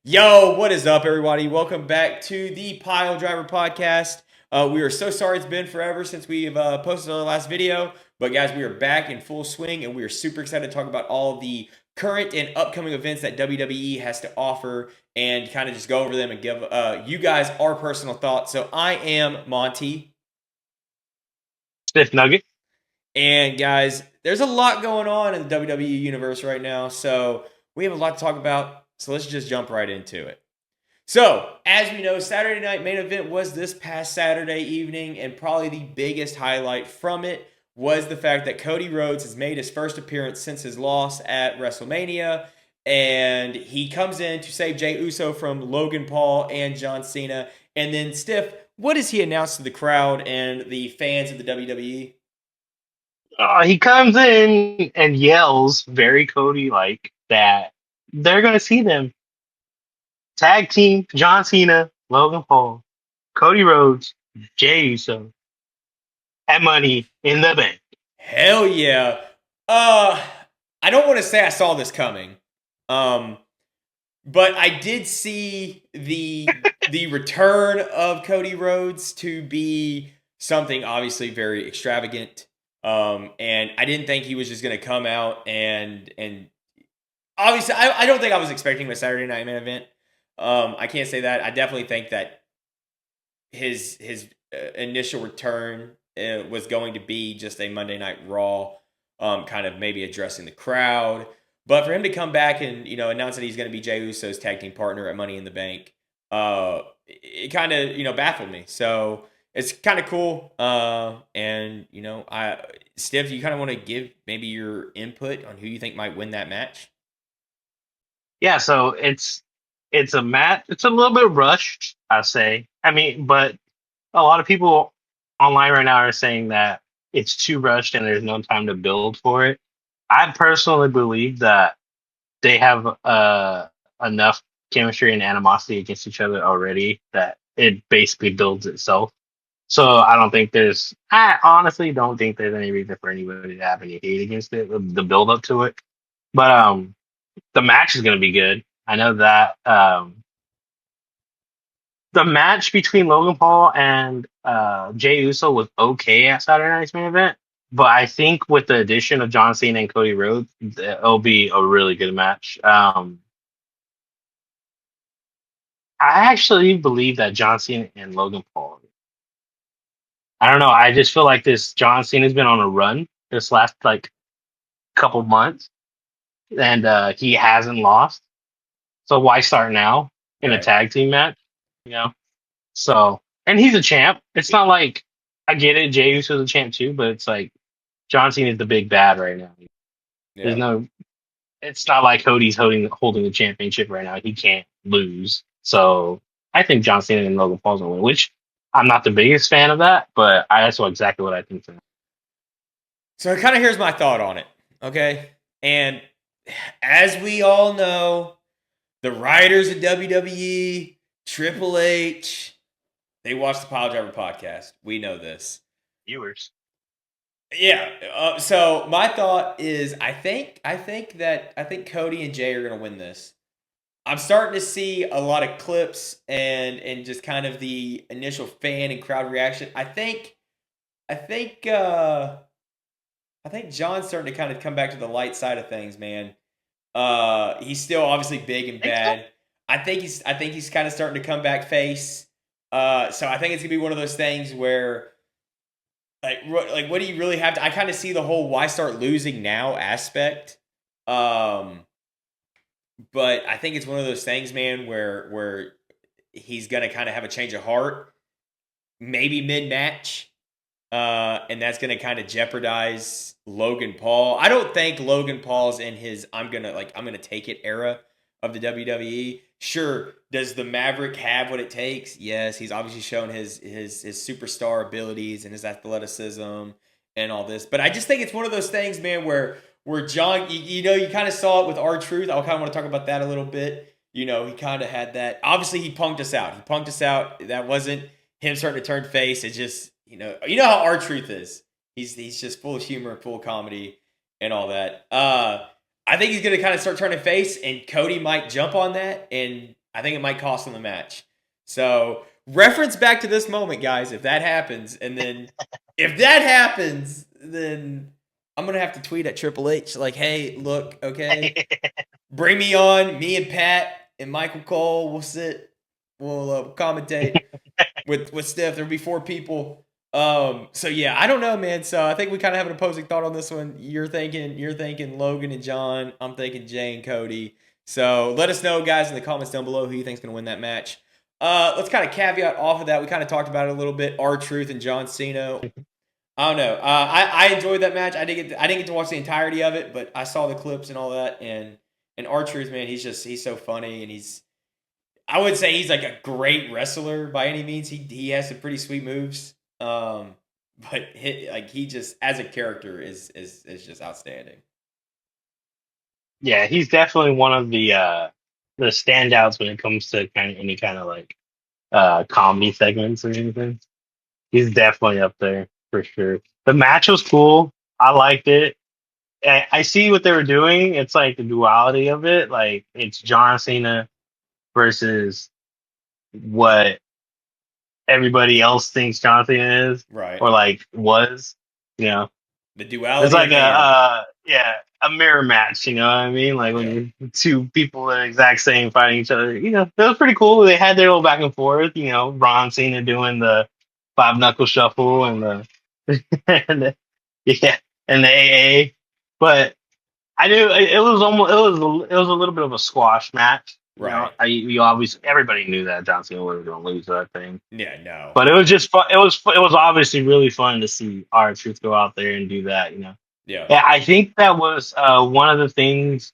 Yo, what is up, everybody? Welcome back to the Piledriver Podcast. We are so sorry it's been forever since we've posted our last video, but guys, we are back in full swing, and we are super excited to talk about all of the current and upcoming events that WWE has to offer, and kind of just go over them and give you guys our personal thoughts. So I am Monty, Stiff Nugget. and guys, there's a lot going on in the WWE universe right now, so we have a lot to talk about. So let's just jump right into it. So, as we know, Saturday Night Main Event was this past Saturday evening, and probably the biggest highlight from it was the fact that Cody Rhodes has made his first appearance since his loss at WrestleMania, and he comes in to save Jey Uso from Logan Paul and John Cena. And then, Stiff, what does he announce to the crowd and the fans of the WWE? He comes in and yells, very Cody like, that they're going to see them. Tag team John Cena, Logan Paul, Cody Rhodes, Jey Uso, at Money in the Bank. Hell yeah. Uh, I don't want to say I saw this coming. Um, But I did see the return of Cody Rhodes to be something obviously very extravagant. And I didn't think he was just going to come out and obviously I don't think I was expecting a Saturday Night Main Event. I can't say that. I definitely think that his initial return was going to be just a Monday Night Raw, kind of maybe addressing the crowd. But for him to come back and announce that he's going to be Jey Uso's tag team partner at Money in the Bank, it kind of baffled me. So it's kind of cool. And I Steph, you kind of want to give maybe your input on who you think might win that match? Yeah, so it's a match. It's a little bit rushed, I say. I mean, but a lot of people online right now are saying that it's too rushed and there's no time to build for it. I personally believe that they have enough chemistry and animosity against each other already that it basically builds itself. So I don't think I honestly don't think there's any reason for anybody to have any hate against it, the build up to it. But the match is going to be good. I know that the match between Logan Paul and Jey Uso was okay at Saturday Night's Main Event. But I think with the addition of John Cena and Cody Rhodes, it'll be a really good match. I actually believe that John Cena and Logan Paul. I don't know. I just feel like this John Cena's been on a run this last like couple months, and he hasn't lost. So why start now in a Right. tag team match? You know. So and he's a champ. It's not like I get it. Jey Uso's a champ too, but it's like John Cena's the big bad right now. There's Yeah. no. It's not like Cody's holding the championship right now. He can't lose. So I think John Cena and Logan Paul's gonna win, which I'm not the biggest fan of that, but that's exactly what I think. So kind of here's my thought on it. Okay. And as we all know, the writers of WWE, Triple H, they watch the Piledriver podcast. We know this. Viewers. Yeah. So my thought is, I think Cody and Jay are gonna win this. I'm starting to see a lot of clips and just kind of the initial fan and crowd reaction. I think I think John's starting to kind of come back to the light side of things, man. He's still obviously big and Think so? bad. I think he's kind of starting to come back face. So I think it's gonna be one of those things where like what do you really have to? I kind of see the whole why start losing now aspect. Um, but I think it's one of those things, man, where he's gonna kind of have a change of heart, maybe mid match. And that's going to kind of jeopardize Logan Paul. I don't think Logan Paul's in his I'm gonna take it era of the WWE. Sure, does the Maverick have what it takes? Yes, he's obviously shown his superstar abilities and his athleticism and all this. But I just think it's one of those things, man, where John, you kind of saw it with R-Truth. I kind of want to talk about that a little bit. He kind of had that. Obviously, he punked us out. He punked us out. That wasn't him starting to turn face. It just you know how R-Truth is. He's just full of humor, full of comedy, and all that. I think he's gonna kind of start turning face, and Cody might jump on that, and I think it might cost him the match. So reference back to this moment, guys, if that happens. And then if that happens, then I'm going to have to tweet at Triple H like, hey, look, okay, bring me on. Me and Pat and Michael Cole will sit. We'll commentate with Steph. There'll be 4 people. So yeah, I don't know, man. So I think we kind of have an opposing thought on this one. You're thinking Logan and John. I'm thinking Jay and Cody. So let us know, guys, in the comments down below who you think's going to win that match. Let's kind of caveat off of that. We kind of talked about it a little bit. R-Truth and John Cena. I don't know. I enjoyed that match. I didn't get to watch the entirety of it, but I saw the clips and all that. And R-Truth, man, he's so funny, and I would say he's like a great wrestler by any means. He has some pretty sweet moves. But he just as a character is just outstanding. Yeah, he's definitely one of the standouts when it comes to any kind of like comedy segments or anything. He's definitely up there for sure. The match was cool. I liked it. I see what they were doing. It's like the duality of it. Like it's John Cena versus what everybody else thinks John Cena is, Right. or like was. You know, The it's duality like of man. a mirror match. You know what I mean? Like when Yeah. you 2 people that are exact same fighting each other. You know, that was pretty cool. They had their little back and forth. You know, Ron Cena doing the 5 knuckle shuffle and the and the, yeah and the AA. But I knew it was almost it was a little bit of a squash match. You know, Right. you obviously everybody knew that John Cena was going to lose that thing. Yeah, no. But it was just fun. It was obviously really fun to see R-Truth go out there and do that. You know, Yeah. yeah, I think that was one of the things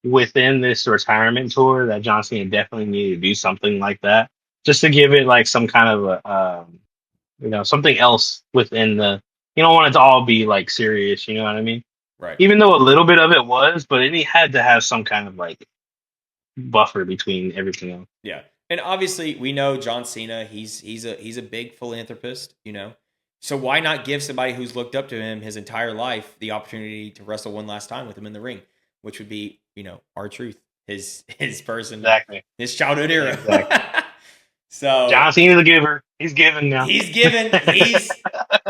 within this retirement tour that John Cena definitely needed to do something like that, just to give it like some kind of a something else within the. You don't want it to all be like serious. You know what I mean? Right. Even though a little bit of it was, but it had to have some kind of like buffer between everything else. Yeah. And obviously we know John Cena, he's a big philanthropist, you know. So why not give somebody who's looked up to him his entire life the opportunity to wrestle one last time with him in the ring, which would be, R-Truth, his person, Exactly. his childhood hero. Exactly. So John Cena's a giver. He's giving now. he's given.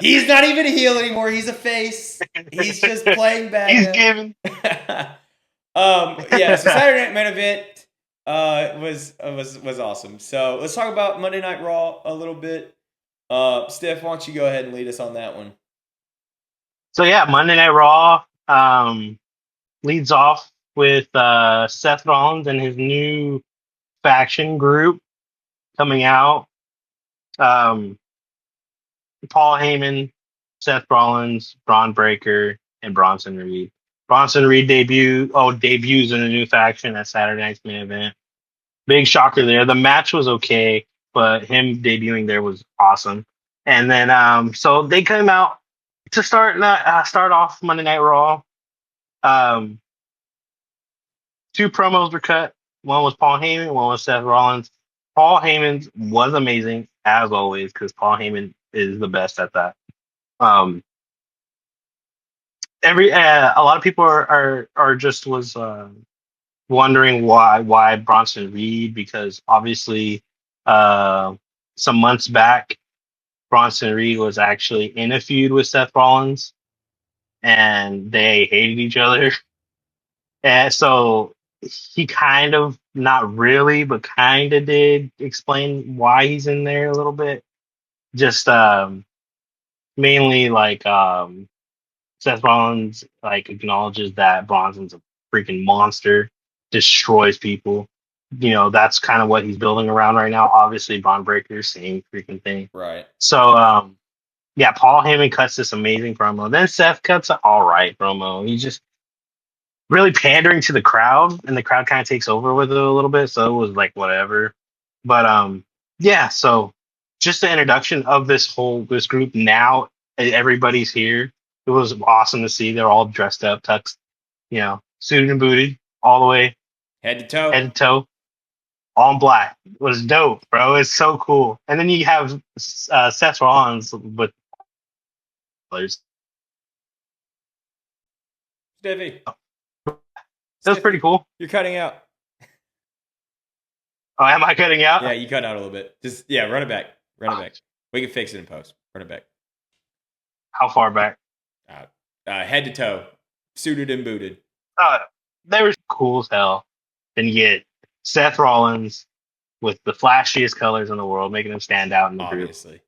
He's not even a heel anymore. He's a face. He's just playing bad He's now. giving. Yeah. So Saturday Night Main Event was awesome. So let's talk about Monday Night Raw a little bit. Steph, why don't you go ahead and lead us on that one? So yeah, Monday Night Raw leads off with Seth Rollins and his new faction group coming out. Um, Paul Heyman, Seth Rollins, Braun Breaker, and Bronson Reed. Bronson Reed debuts in a new faction at Saturday Night's Main Event. Big shocker there. The match was okay, but him debuting there was awesome. And then so they came out to start off Monday Night Raw. 2 promos were cut. One was Paul Heyman, one was Seth Rollins. Paul Heyman's was amazing as always because Paul Heyman is the best at that. Um, a lot of people are just was wondering why Bronson Reed, because obviously some months back Bronson Reed was actually in a feud with Seth Rollins and they hated each other. And so he kind of, not really, but kind of did explain why he's in there a little bit. Just mainly like Seth Rollins like acknowledges that Bronson's a freaking monster, destroys people. You know, that's kind of what he's building around right now. Obviously, Braun Breaker, same freaking thing. Right. So, yeah, Paul Heyman cuts this amazing promo. Then Seth cuts an all right promo. He's just really pandering to the crowd, and the crowd kind of takes over with it a little bit. So it was like whatever. But yeah. So just the introduction of this group. Now everybody's here. It was awesome to see. They're all dressed up, tux, suited and booted all the way, Head to toe. head to toe, all in black. It was dope, bro. It's so cool. And then you have Seth Rollins with others. Steffi. That was pretty cool. You're cutting out. Oh, am I cutting Yeah, out? you cut out a little bit. Just run it back. Run it back. We can fix it in post. Run it back. How far back? Head to toe, suited and booted. They were cool as hell. Then you get Seth Rollins with the flashiest colors in the world, making him stand out in the group. Obviously,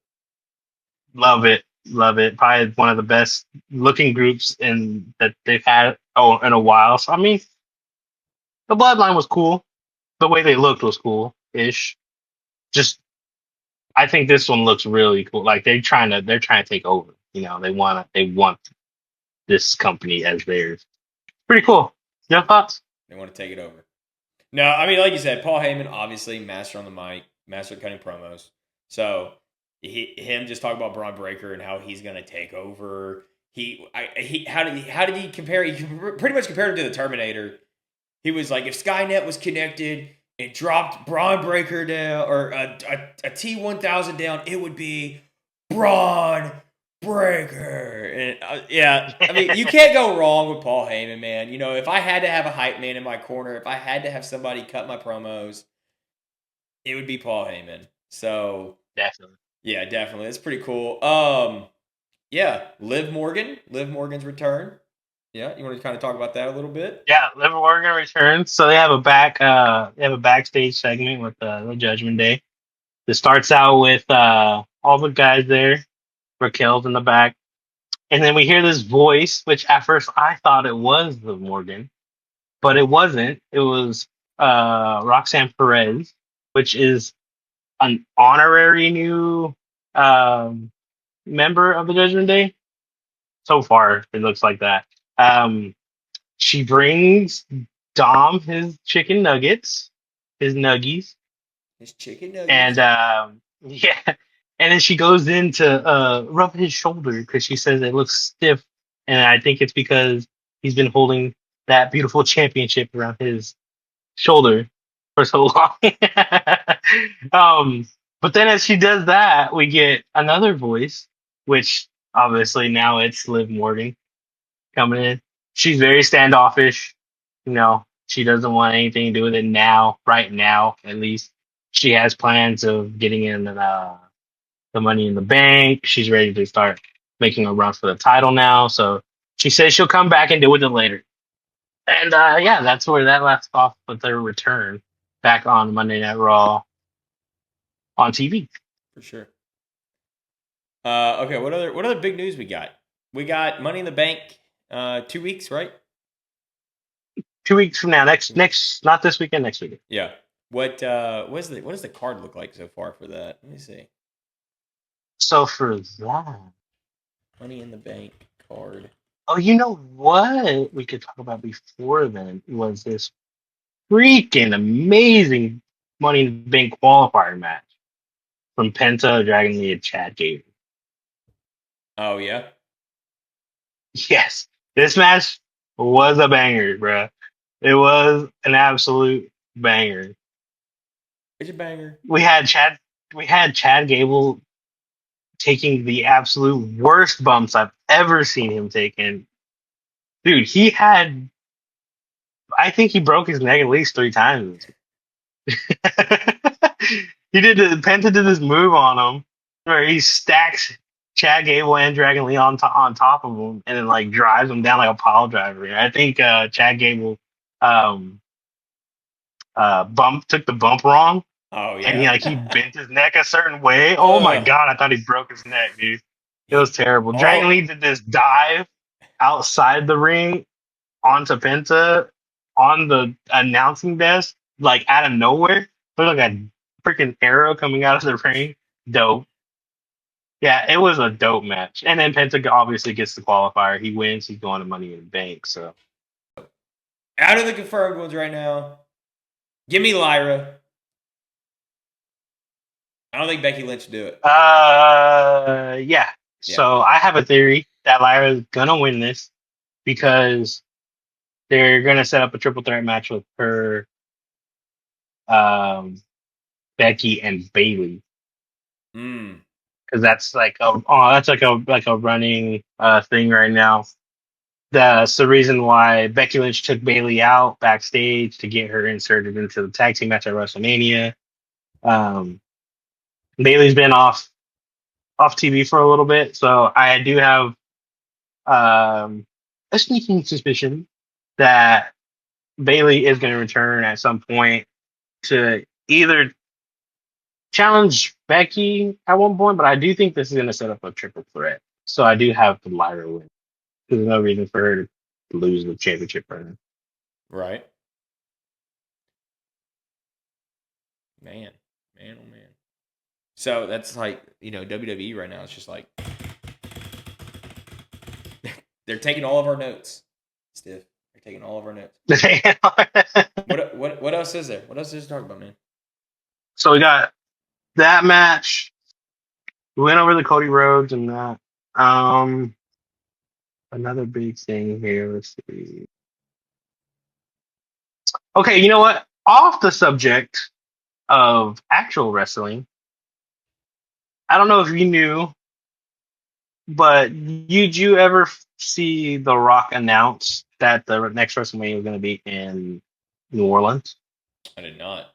Love it, love it. Probably one of the best looking groups in that they've had in a while. So I mean, the Bloodline was cool. The way they looked was cool ish. Just I think this one looks really cool. Like they're trying to take over. They want this company as theirs. Pretty cool. Your thoughts? they want to take it over. No, I mean, like you said, Paul Heyman, obviously master on the mic, master at cutting promos. So him just talking about Braun Breaker and how he's going to take over. How did he compare? He pretty much compared him to the Terminator. He was like, if Skynet was connected and dropped Braun Breaker down or a T-1000 down, it would be Braun Breaker. And I mean, you can't go wrong with Paul Heyman, man. You know, if I had to have a hype man in my corner, if I had to have somebody cut my promos, it would be Paul Heyman. So Definitely. yeah, definitely, that's pretty cool. Liv Morgan's return. Yeah, you want to kind of talk about that a little bit? Yeah, Liv Morgan returns. So they have a backstage segment with the Judgment Day. It starts out with all the guys there. Raquel's in the back. And then we hear this voice, which at first I thought it was Liv Morgan, but it wasn't. It was Roxanne Perez, which is an honorary new member of the Judgment Day. So far, it looks like that. Um, she brings Dom his chicken nuggets, his nuggies, His chicken nuggets. and yeah, and then she goes in to rub his shoulder because she says it looks stiff, and I think it's because he's been holding that beautiful championship around his shoulder for so long. um, but then as she does that, we get another voice, which obviously now it's Liv Morgan coming in. She's very standoffish. She doesn't want anything to do with it now, right now, at least. She has plans of getting in the Money in the Bank. She's ready to start making a run for the title now. So she says she'll come back and deal with it later. And yeah, that's where that left off with their return back on Monday Night Raw on TV. For sure. Okay, what other big news we got? We got Money in the Bank 2 weeks, right? 2 weeks from now, next, not this weekend, next weekend. Yeah. What does the card look like so far for that? Let me see. So for that, Money in the Bank card. oh, you know what we could talk about before then was this freaking amazing Money in the Bank qualifier match from Penta, Dragon Lee, and Chad Gable. Oh yeah. Yes, this match was a banger, bruh. It was an absolute banger. It's a banger. We had Chad Gable taking the absolute worst bumps I've ever seen him take. And dude, I think he broke his neck at least 3 times. Penta did this move on him where he stacks Chad Gable and Dragon Lee on top of him and then like drives him down like a pile driver. And I think Chad Gable um took the bump wrong. Oh And yeah. he bent his neck a certain way. Oh my god, I thought he broke his neck, dude. It was terrible. Dragon Lee did this dive outside the ring onto Penta on the announcing desk, like out of nowhere. Looked like a freaking arrow coming out of the ring. Dope. Yeah, it was a dope match. And then Penta obviously gets the qualifier. He wins. He's going to Money in the Bank. So Out of the confirmed ones right now, give me Lyra. I don't think Becky Lynch will do it. yeah. So I have a theory that Lyra's gonna win this because they're gonna set up a triple threat match with her, Becky and Bailey. Because that's like a running thing right now. That's the reason why Becky Lynch took Bailey out backstage to get her inserted into the tag team match at WrestleMania. Um, Bailey's been off TV for a little bit, so I do have a sneaking suspicion that Bailey is going to return at some point to either challenge Becky at one point, but I do think this is going to set up a triple threat. So I do have the Lyra win. There's no reason for her to lose the championship right now. Right. Man, oh man. So that's like, WWE right now. It's just like they're taking all of our notes. Stiff. They're taking all of our notes. What else is there? What else is there to talk about, man? So we got that match. We went over the Cody Rhodes and that. Another big thing here. Let's see. Okay, you know what? Off the subject of actual wrestling, I don't know if you knew, but did you ever see The Rock announce that the next WrestleMania was going to be in New Orleans? I did not.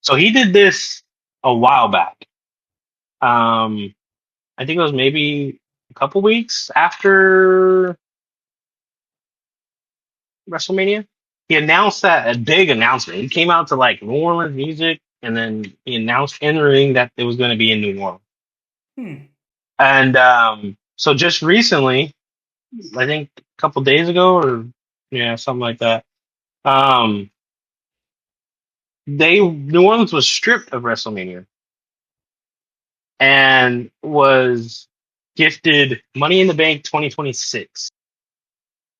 So he did this a while back. I think it was maybe a couple weeks after WrestleMania. He announced that a big announcement. He came out to like New Orleans music, and then he announced in the ring that it was going to be in New Orleans. And so just recently, I think a couple days ago, or something like that. New Orleans was stripped of WrestleMania and was gifted Money in the Bank 2026.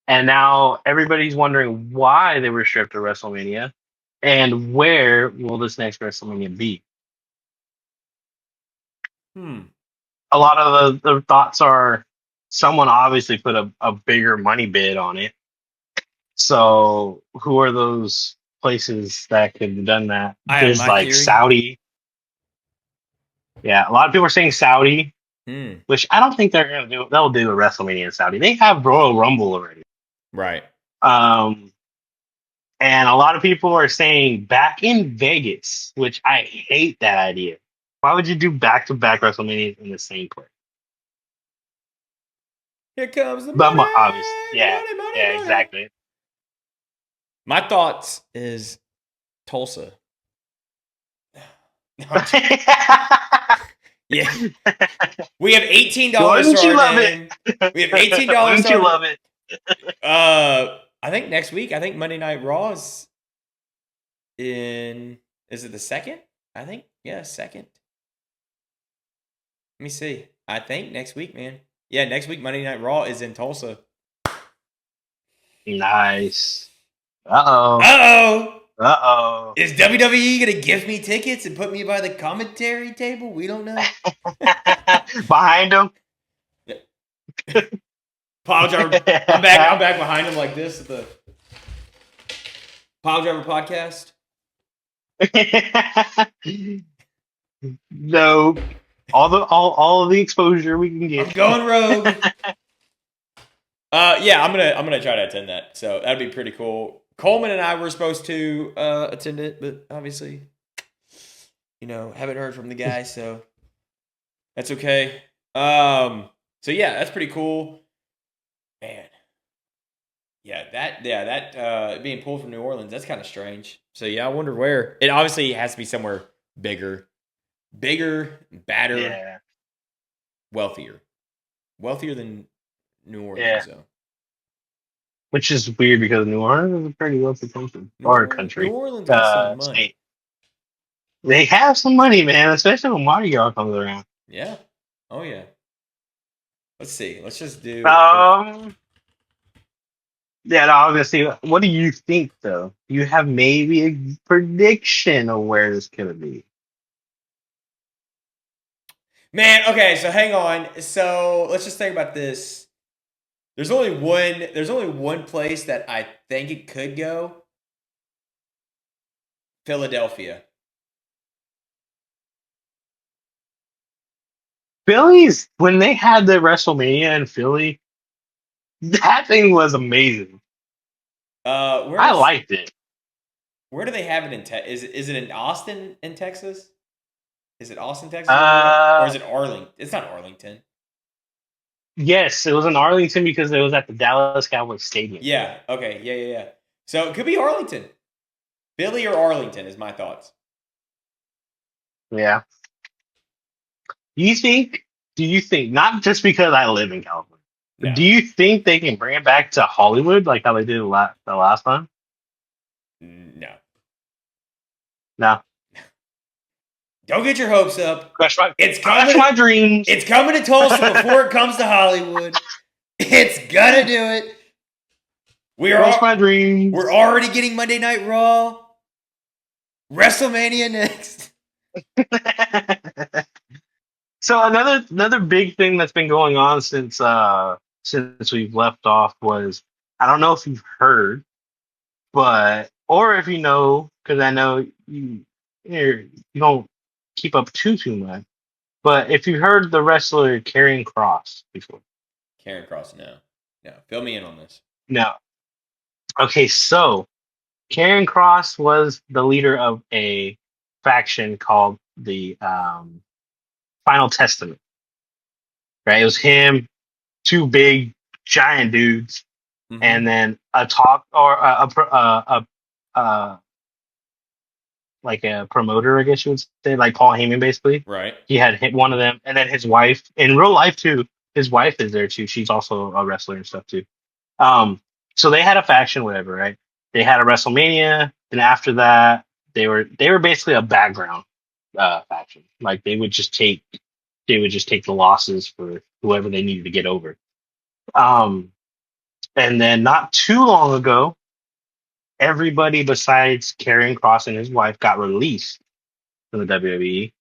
And now everybody's wondering why they were stripped of WrestleMania and where will this next WrestleMania be. A lot of the thoughts are someone obviously put a bigger money bid on it. So who are those places that could have done that? There's like theory. Saudi. Yeah, a lot of people are saying Saudi, which I don't think they're gonna do. They'll do a WrestleMania in Saudi. They have Royal Rumble already, right? And a lot of people are saying back in Vegas, which I hate that idea. Why would you do back-to-back WrestleMania in the same place? Here comes the money. Obviously, money. Exactly. My thoughts is Tulsa. Yeah, we have $18. Wouldn't you love it? We have $18. Wouldn't you love it? I think next week. I think Monday Night Raw is in. Is it the 2nd? I think second. Let me see. I think next week, man. Yeah, next week Monday Night Raw is in Tulsa. Nice. Uh-oh. Is WWE going to give me tickets and put me by the commentary table? We don't know. Behind him? Yeah. Piledriver. I'm back behind him like this at the Piledriver Podcast. No. All of the exposure we can get. I'm going rogue. Yeah, I'm gonna try to attend that. So that'd be pretty cool. Coleman and I were supposed to attend it, but obviously, haven't heard from the guy, so that's okay. So yeah, that's pretty cool, man. Yeah, that being pulled from New Orleans, that's kind of strange. So yeah, I wonder where. It obviously has to be somewhere bigger, badder, wealthier than New Orleans. Yeah. So. Which is weird because New Orleans is a pretty wealthy country. New Orleans has some money. State. They have some money, man, especially when Mardi Gras comes around. Yeah. Oh, yeah. Let's see. Let's just do... Yeah, no, I was going to see, what do you think, though? You have maybe a prediction of where this could be? Man, okay, so hang on. So let's just think about this. There's only one place that I think it could go. Philadelphia. Philly's, when they had the WrestleMania in Philly, That thing was amazing. I liked it. Where do they have it in Texas? Is it in Austin in Texas? Is it Austin, Texas, or is it Arlington? It's not Arlington. Yes, it was in Arlington because it was at the Dallas Cowboys Stadium. Yeah. Okay. Yeah. So it could be Arlington, Philly, or Arlington is my thoughts. Yeah. Do you think, not just because I live in California, No. do you think they can bring it back to Hollywood like how they did the last time? No. No. Don't get your hopes up. Crush my dreams. It's coming to Tulsa before it comes to Hollywood. It's gonna do it. Crush my dreams. We're already getting Monday Night Raw. WrestleMania next. So another big thing that's been going on since we've left off was, I don't know if you've heard, but or if you know, because I know you don't keep up too much. But if you heard the wrestler Karrion Kross before. Karrion Kross, no. Fill me in on this. No. Okay, so Karrion Kross was the leader of a faction called the Final Testament. Right? It was him, two big giant dudes, and then a talk or like a promoter, I guess you would say, like Paul Heyman, basically. Right. He had hit one of them, and then his wife in real life too. His wife is there too. She's also a wrestler and stuff too. So they had a faction, whatever, right? They had a WrestleMania, and after that, they were basically a background faction. Like they would just take the losses for whoever they needed to get over. And then not too long ago, everybody besides Karrion Kross and his wife got released from the WWE.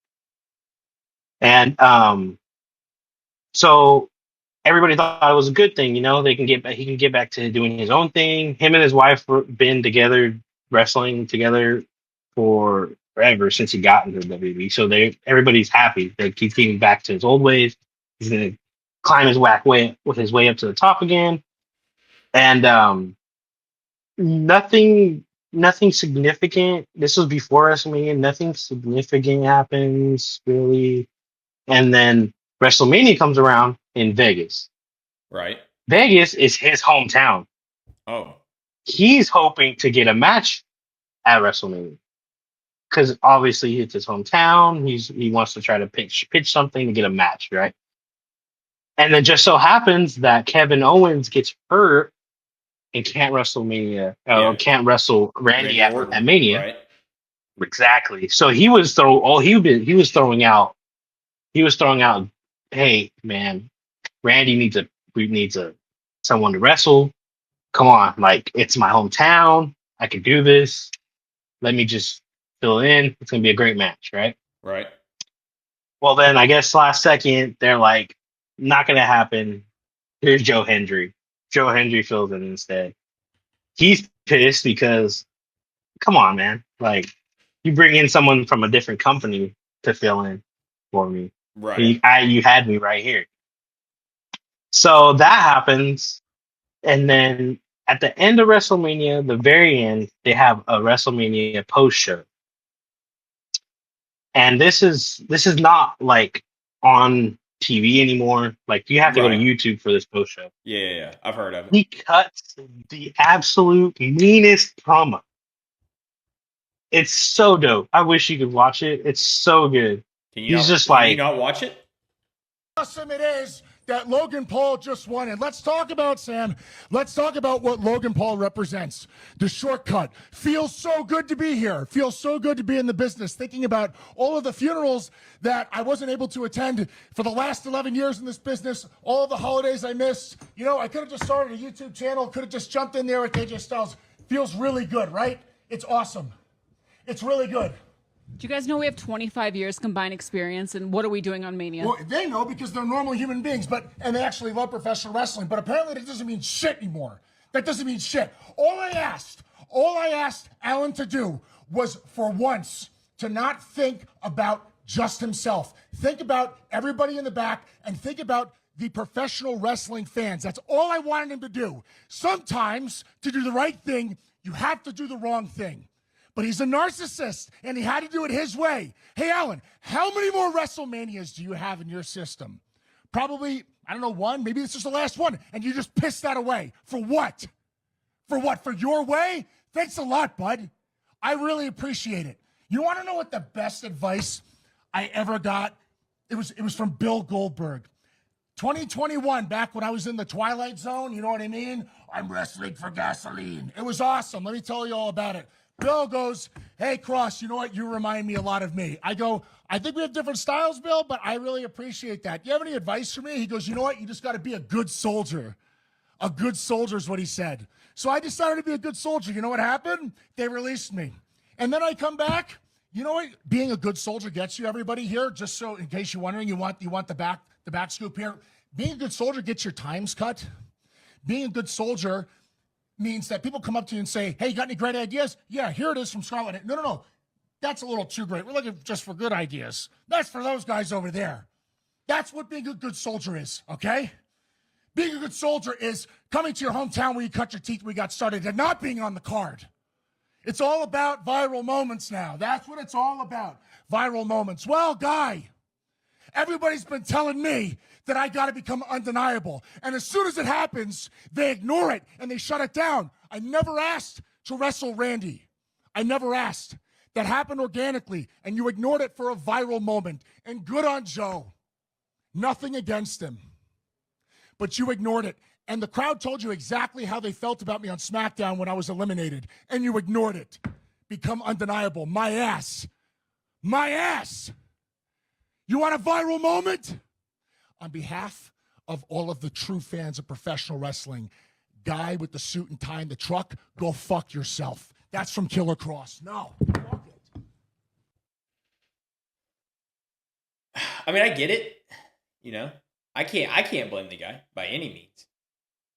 And so everybody thought it was a good thing, he can get back to doing his own thing. Him and his wife were been together, wrestling together for forever since he got into the WWE. So everybody's happy that he's getting back to his old ways. He's gonna climb his way up to the top again. And nothing significant. This was before WrestleMania. Nothing significant happens really, and then WrestleMania comes around in Vegas. Right. Vegas is his hometown. Oh. He's hoping to get a match at WrestleMania because obviously it's his hometown. He wants to try to pitch something to get a match, right? And then just so happens that Kevin Owens gets hurt and can't can't wrestle Randy at Mania. Right. Exactly. So he was throwing out. Hey man, Randy needs someone to wrestle. Come on, like it's my hometown. I can do this. Let me just fill in. It's gonna be a great match, right? Right. Well, then I guess last second they're like, not gonna happen. Here's Joe Hendry. Joe Hendry fills in instead. He's pissed because, come on, man. Like, you bring in someone from a different company to fill in for me. Right. You had me right here. So that happens. And then at the end of WrestleMania, the very end, they have a WrestleMania post show. And this is not like on TV anymore. Like you have to go to YouTube for this post show. Yeah. I've heard of it. He cuts the absolute meanest promo. It's so dope. I wish you could watch it. It's so good. Can you not watch it? Awesome it is that Logan Paul just won it. Let's talk about, Sam. Let's talk about what Logan Paul represents. The shortcut. Feels so good to be here. Feels so good to be in the business. Thinking about all of the funerals that I wasn't able to attend for the last 11 years in this business. All of the holidays I missed. I could have just started a YouTube channel. Could have just jumped in there with AJ Styles. Feels really good, right? It's awesome. It's really good. Do you guys know we have 25 years combined experience, and what are we doing on Mania? Well, they know because they're normal human beings, and they actually love professional wrestling. But apparently that doesn't mean shit anymore. That doesn't mean shit. All I asked Alan to do was for once to not think about just himself. Think about everybody in the back and think about the professional wrestling fans. That's all I wanted him to do. Sometimes, to do the right thing, you have to do the wrong thing. But he's a narcissist, and he had to do it his way. Hey, Alan, how many more WrestleManias do you have in your system? Probably, I don't know, one. Maybe this is the last one, and you just pissed that away. For what? For what? For your way? Thanks a lot, bud. I really appreciate it. You want to know what the best advice I ever got? It was from Bill Goldberg. 2021, back when I was in the Twilight Zone, you know what I mean? I'm wrestling for gasoline. It was awesome. Let me tell you all about it. Bill goes, hey, Cross, you know what? You remind me a lot of me. I go, I think we have different styles, Bill, but I really appreciate that. Do you have any advice for me? He goes, you know what? You just got to be a good soldier. A good soldier is what he said. So I decided to be a good soldier. You know what happened? They released me. And then I come back. You know what being a good soldier gets you, everybody here? Just so in case you're wondering, you want the back scoop here. Being a good soldier gets your times cut. Being a good soldier means that people come up to you and say, hey, you got any great ideas? Yeah, here it is from Scotland. No. That's a little too great. We're looking just for good ideas. That's for those guys over there. That's what being a good soldier is, okay? Being a good soldier is coming to your hometown where you cut your teeth, we got started, and not being on the card. It's all about viral moments now. That's what it's all about, viral moments. Well, Guy, everybody's been telling me that I got to become undeniable. And as soon as it happens, they ignore it and they shut it down. I never asked to wrestle Randy. I never asked. That happened organically, and you ignored it for a viral moment. And good on Joe. Nothing against him. But you ignored it. And the crowd told you exactly how they felt about me on SmackDown when I was eliminated. And you ignored it. Become undeniable. My ass. My ass. You want a viral moment? On behalf of all of the true fans of professional wrestling, Guy with the suit and tie in the truck, go fuck yourself. That's from Killer Cross. No. Fuck it. I mean, I get it. You know, I can't blame the guy by any means.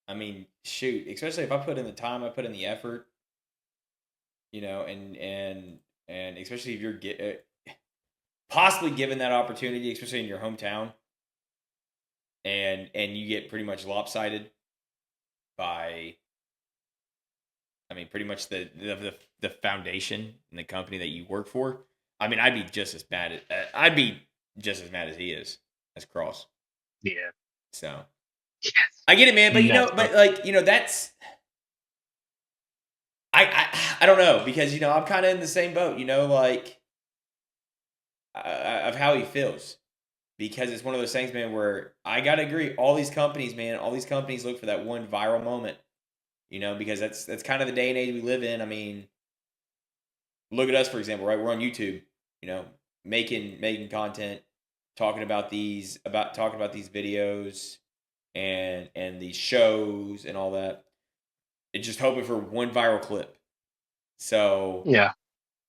I mean, shoot, especially if I put in the time, I put in the effort, you know, and especially if you're possibly given that opportunity, especially in your hometown, and you get pretty much lopsided by, I mean, pretty much the foundation and the company that you work for. I mean, I'd be just as mad as he is, as Cross. Yeah. So Yes. I get it, man. But that's I don't know, because I'm kind of in the same boat. Like of how he feels, because it's one of those things, man, where I gotta agree. All these companies look for that one viral moment. Because that's kind of the day and age we live in. I mean, look at us, for example, right? We're on YouTube, making content, talking about these videos and these shows and all that. It's just hoping for one viral clip. So yeah,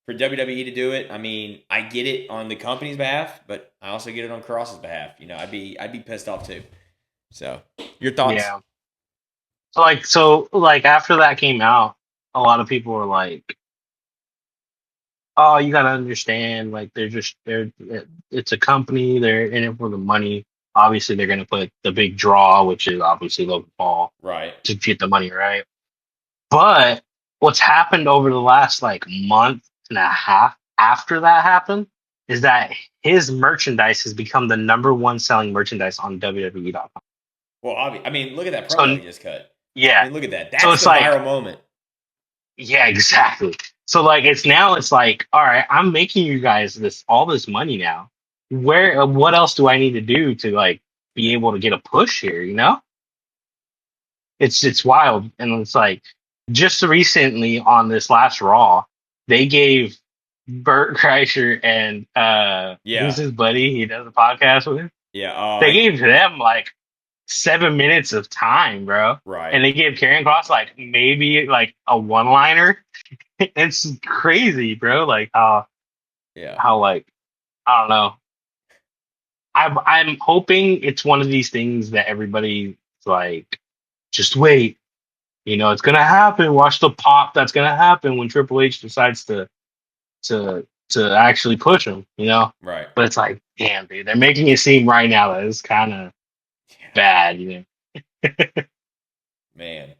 for WWE to do it, I mean, I get it on the company's behalf, but I also get it on Cross's behalf. I'd be pissed off too. So your thoughts? Yeah. So after that came out, a lot of people were like, "Oh, you gotta understand, like it's a company. They're in it for the money. Obviously, they're gonna put the big draw, which is obviously Logan Paul, Right, to get the money, right?" But what's happened over the last month and a half after that happened is that his merchandise has become the number one selling merchandise on WWE.com. Well, I mean, look at that promo he just cut. Yeah. I mean, look at that. That's So it's the viral moment. Yeah, exactly. So it's like, all right, I'm making you guys all this money now. What else do I need to do to be able to get a push here? It's wild. And it's like, just recently on this last Raw, they gave Bert Kreischer and who's his buddy he does a podcast with? Yeah. They gave them 7 minutes of time, bro. Right. And they gave Karrion Kross maybe a one-liner. It's crazy, bro. How I don't know. I'm hoping it's one of these things that everybody's just wait. It's gonna happen. Watch the pop that's gonna happen when Triple H decides to actually push him. Right. But it's damn, dude, they're making it seem right now that it's kind of bad, you know. Man.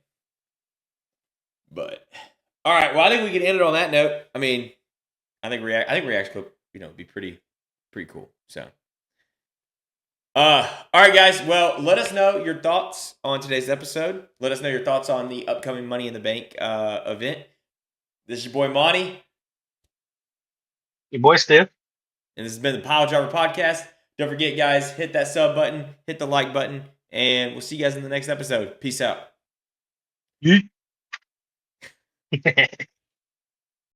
But all right, well, I think we can end it on that note. I mean, I think React's clip, be pretty cool. So all right, guys. Well, let us know your thoughts on today's episode. Let us know your thoughts on the upcoming Money in the Bank event. This is your boy Monty. Your boy Steve. And this has been the Piledriver Podcast. Don't forget, guys, hit that sub button, hit the like button, and we'll see you guys in the next episode. Peace out. Yeet.